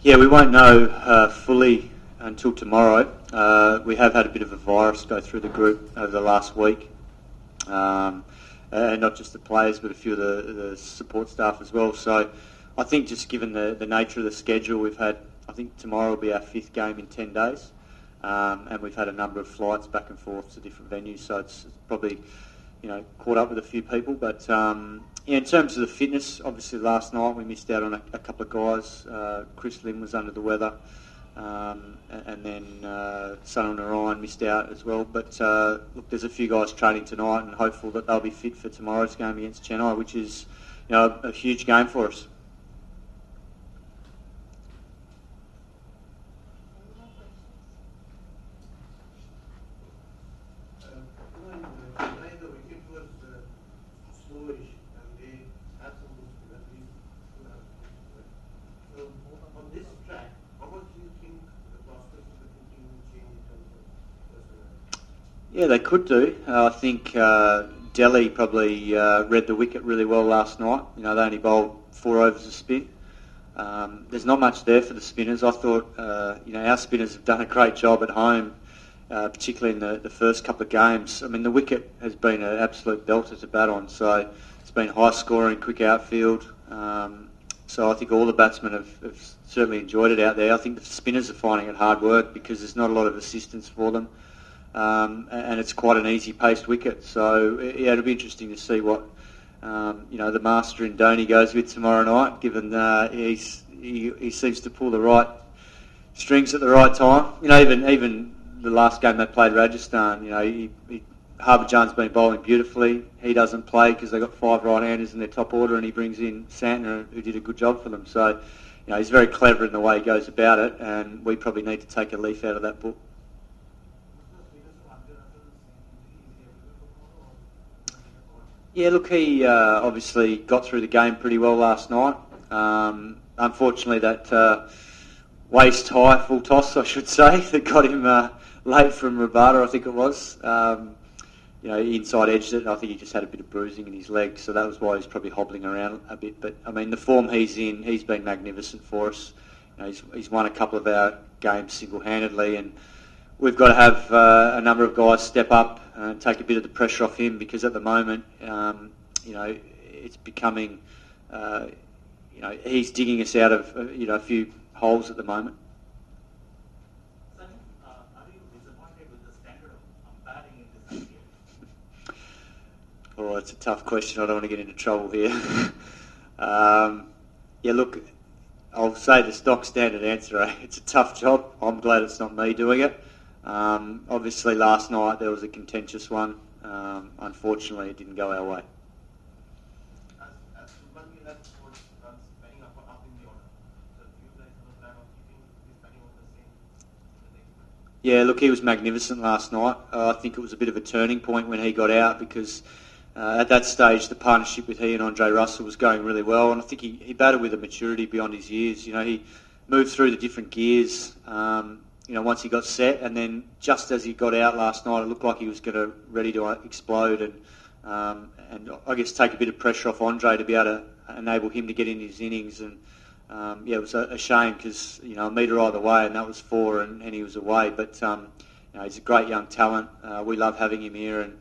Yeah, we won't know fully until tomorrow. We have had a bit of a virus go through the group over the last week. And not just the players, but a few of the support staff as well. So I think just given the nature of the schedule, we've had, I think tomorrow will be our 5th game in 10 days. And we've had a number of flights back and forth to different venues, so it's probably, caught up with a few people. But in terms of the fitness, obviously last night we missed out on a couple of guys. Chris Lim was under the weather, and then Sunil Narayan missed out as well. But look, there's a few guys training tonight, and hopeful that they'll be fit for tomorrow's game against Chennai, which is a huge game for us. Yeah, they could do. I think Delhi probably read the wicket really well last night. They only bowled 4 overs of spin. There's not much there for the spinners. I thought, our spinners have done a great job at home, particularly in the first couple of games. I mean, the wicket has been an absolute belter to bat on, so it's been high scoring, quick outfield. So I think all the batsmen have certainly enjoyed it out there. I think the spinners are finding it hard work because there's not a lot of assistance for them. And it's quite an easy-paced wicket. So, yeah, it'll be interesting to see what, the master in Dhoni goes with tomorrow night, given he seems to pull the right strings at the right time. Even the last game they played Rajasthan, Harbhajan's been bowling beautifully. He doesn't play because they've got 5 right-handers in their top order, and he brings in Santner, who did a good job for them. So, he's very clever in the way he goes about it, and we probably need to take a leaf out of that book. Yeah, look, he obviously got through the game pretty well last night. Unfortunately, that waist high full toss, I should say, that got him late from Rabada, I think it was. He inside edged it, and I think he just had a bit of bruising in his leg, so that was why he's probably hobbling around a bit. But, I mean, the form he's in, he's been magnificent for us. He's won a couple of our games single-handedly, and we've got to have a number of guys step up and take a bit of the pressure off him, because at the moment, it's becoming, he's digging us out of, a few holes at the moment. Are you disappointed with the standard of batting in this IPL? Oh, it's a tough question. I don't want to get into trouble here. Yeah, look, I'll say the stock standard answer. It's a tough job. I'm glad it's not me doing it. Obviously, last night there was a contentious one. Unfortunately, it didn't go our way. As Umpiring left for runs batting up in the order, so do you guys have a plan of keeping his batting on the same in the next match? Yeah, look, he was magnificent last night. I think it was a bit of a turning point when he got out, because at that stage the partnership with he and Andre Russell was going really well, and I think he batted with a maturity beyond his years. He moved through the different gears. Once he got set, and then just as he got out last night, it looked like he was ready to explode, and I guess take a bit of pressure off Andre to be able to enable him to get in his innings. And it was a shame because a metre either way, and that was 4, and he was away. But he's a great young talent. We love having him here, and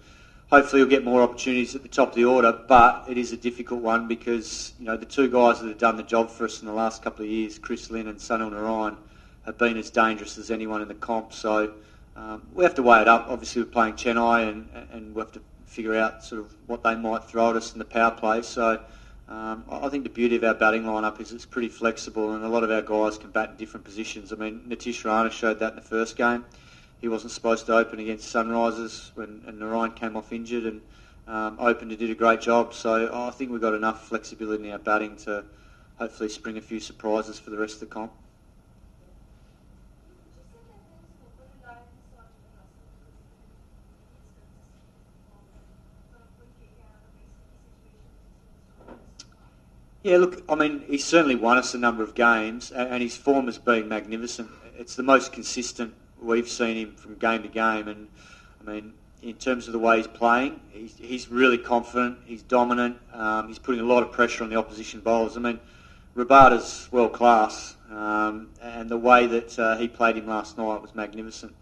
hopefully he'll get more opportunities at the top of the order. But it is a difficult one because the 2 guys that have done the job for us in the last couple of years, Chris Lynn and Sunil Narayan, have been as dangerous as anyone in the comp. So we have to weigh it up. Obviously, we're playing Chennai, and we have to figure out sort of what they might throw at us in the power play. So I think the beauty of our batting lineup is it's pretty flexible, and a lot of our guys can bat in different positions. I mean, Nitish Rana showed that in the first game. He wasn't supposed to open against Sunrisers and Narayan came off injured, and opened and did a great job. So I think we've got enough flexibility in our batting to hopefully spring a few surprises for the rest of the comp. Yeah, look, I mean, he's certainly won us a number of games, and his form has been magnificent. It's the most consistent we've seen him from game to game, and I mean, in terms of the way he's playing, he's really confident, he's dominant, he's putting a lot of pressure on the opposition bowlers. I mean, Rabada's world class, and and the way that he played him last night was magnificent.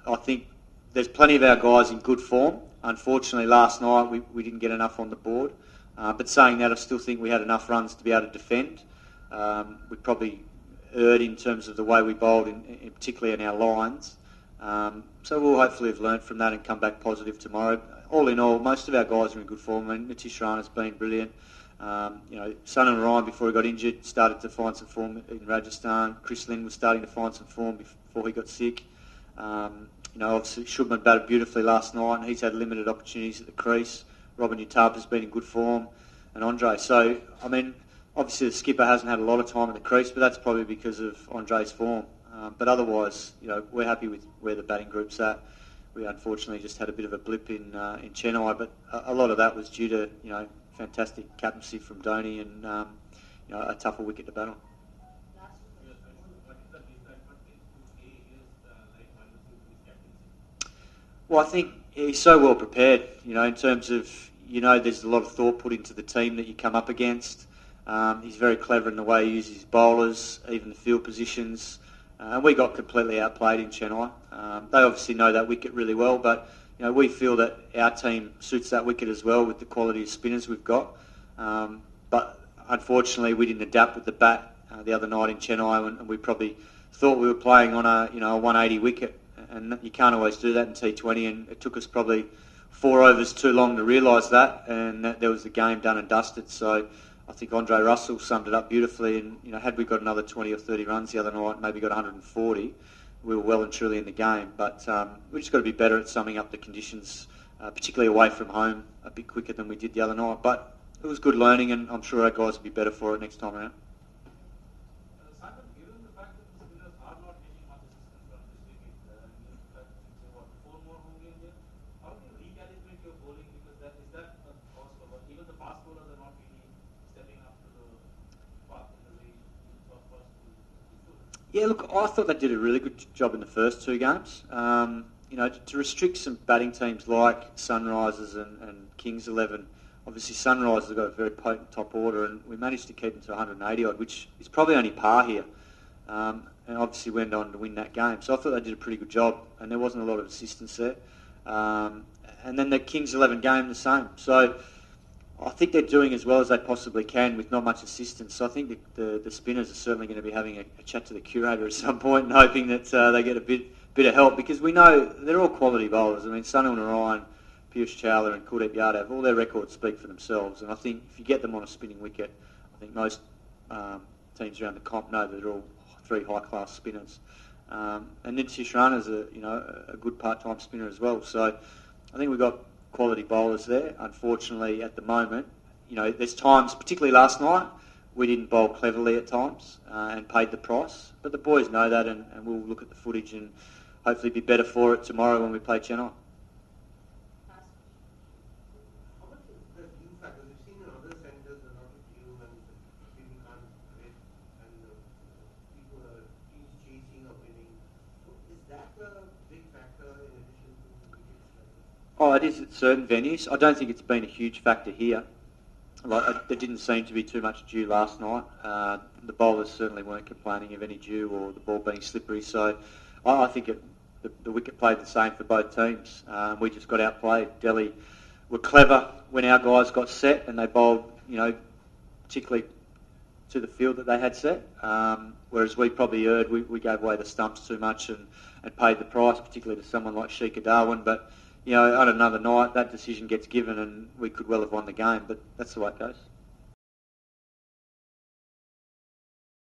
I think there's plenty of our guys in good form. Unfortunately, last night we didn't get enough on the board. But saying that, I still think we had enough runs to be able to defend. We probably erred in terms of the way we bowled, particularly in our lines. So we'll hopefully have learnt from that and come back positive tomorrow. All in all, most of our guys are in good form. I mean, Katich has been brilliant. Sun and Ryan, before he got injured, started to find some form in Rajasthan. Chris Lynn was starting to find some form before he got sick. Obviously Shubman batted beautifully last night, and he's had limited opportunities at the crease. Robin Utap has been in good form, and Andre. So, I mean, obviously the skipper hasn't had a lot of time at the crease, but that's probably because of Andre's form. But otherwise, we're happy with where the batting group's at. We unfortunately just had a bit of a blip in Chennai, but a lot of that was due to fantastic captaincy from Dhoni and a tougher wicket to bat on. Well, I think he's so well prepared, in terms of, there's a lot of thought put into the team that you come up against. He's very clever in the way he uses his bowlers, even the field positions. And we got completely outplayed in Chennai. They obviously know that wicket really well, but we feel that our team suits that wicket as well with the quality of spinners we've got. But unfortunately, we didn't adapt with the bat the other night in Chennai, and we probably thought we were playing on a 180 wicket. And you can't always do that in T20, and it took us probably 4 overs too long to realise that, and there was the game done and dusted. So I think Andre Russell summed it up beautifully, and had we got another 20 or 30 runs the other night, maybe got 140, we were well and truly in the game. But we just got to be better at summing up the conditions, particularly away from home, a bit quicker than we did the other night. But it was good learning, and I'm sure our guys will be better for it next time around. Yeah, look, I thought they did a really good job in the first 2 games. To restrict some batting teams like Sunrisers and Kings 11. Obviously, Sunrisers have got a very potent top order, and we managed to keep them to 180 odd, which is probably only par here. And obviously went on to win that game. So I thought they did a pretty good job, and there wasn't a lot of assistance there. And then the Kings 11 game, the same. So I think they're doing as well as they possibly can with not much assistance. So I think the spinners are certainly going to be having a chat to the curator at some point and hoping that they get a bit of help, because we know they're all quality bowlers. I mean, Sunil Narayan, Piyush Chawla and Kuldeep Yadav, all their records speak for themselves. And I think if you get them on a spinning wicket, I think most teams around the comp know that they're all 3 high-class spinners. And Nitish Rana's a good part-time spinner as well. So I think we've got quality bowlers there. Unfortunately, at the moment, there's times, particularly last night, we didn't bowl cleverly at times and paid the price. But the boys know that, and we'll look at the footage and hopefully be better for it tomorrow when we play Chennai. How much is the due factor? We've seen in other centres a lot of due and people can't quit, and people are teams chasing or winning. So is that a big factor in addition to the wickets? Oh, it is at certain venues. I don't think it's been a huge factor here. There didn't seem to be too much dew last night. The bowlers certainly weren't complaining of any dew or the ball being slippery. So I think the wicket played the same for both teams. We just got outplayed. Delhi were clever when our guys got set, and they bowled, particularly to the field that they had set. Whereas we probably erred. We gave away the stumps too much and paid the price, particularly to someone like Sheikha Darwin. But on another night, that decision gets given, and we could well have won the game, but that's the way it goes.